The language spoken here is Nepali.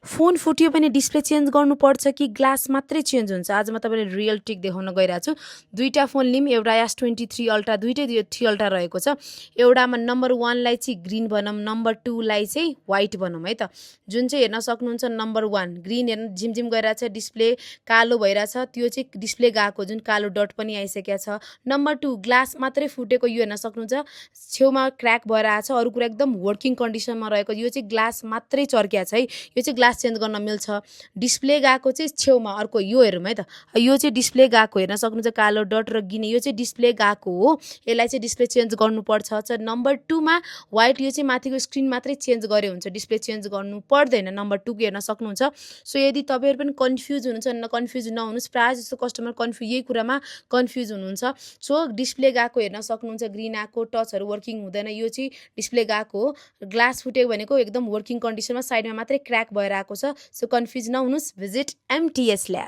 फोन फुट्यो भने डिस्प्ले चेन्ज गर्नुपर्छ कि ग्लास मात्रै चेन्ज हुन्छ? आज म तपाईँलाई रियल ट्रिक देखाउन गइरहेको छु। दुईवटा फोन लिऊँ, एउटा S23 अल्ट्रा, दुईटै 3 अल्ट्रा रहेको छ। एउटामा नम्बर 1 लाई चाहिँ ग्रिन बनाऊँ, नम्बर 2 लाई चाहिँ व्हाइट बनाऊँ है त। जुन चाहिँ हेर्न सक्नुहुन्छ नम्बर 1 ग्रिन हेर्न झिमझिम गइरहेछ, डिस्प्ले कालो भइरहेछ, त्यो चाहिँ डिस्प्ले गएको जुन कालो डट पनि आइसकेको छ। नम्बर 2 ग्लास मात्रै फुटेको, यो हेर्न सक्नुहुन्छ छेउमा क्र्याक भएर आछ, अरू कुरा एकदम वर्किङ कन्डिसनमा रहेको, यो चाहिँ ग्लास मात्रै चर्किया छ है। यो चाहिँ ग्लास चेन्ज गर्न मिल्छ। डिस्प्ले गएको चाहिँ छेउमा अर्को, यो हेरौँ है त। यो चाहिँ डिस्प्ले गएको हेर्न सक्नुहुन्छ कालो डट र गिने, यो चाहिँ डिस्प्ले गएको हो। यसलाई चाहिँ डिस्प्ले चेन्ज गर्नुपर्छ। नम्बर 2 मा व्हाइट, यो चाहिँ माथिको स्क्रिन मात्रै चेन्ज गरे हुन्छ, डिस्प्ले चेन्ज गर्नु पर्दैन। नम्बर 2 को हेर्न सक्नुहुन्छ। सो यदि तपाईँहरू पनि कन्फ्युज हुनुहुन्छ, कन्फ्युज नहुनुहोस्। प्रायः जस्तो कस्टमर यही कुरामा कन्फ्युज हुनुहुन्छ। सो डिस्प्ले गएको हेर्न सक्नुहुन्छ, ग्रिन आएको, टचहरू वर्किङ हुँदैन, यो चाहिँ डिस्प्ले गएको हो। ग्लास फुटेको भनेको एकदम वर्किङ कन्डिसनमा साइडमा मात्रै क्र्याक भएर आएको छ। सो कन्फ्युज नहुनुहोस्। Visit MTS lab.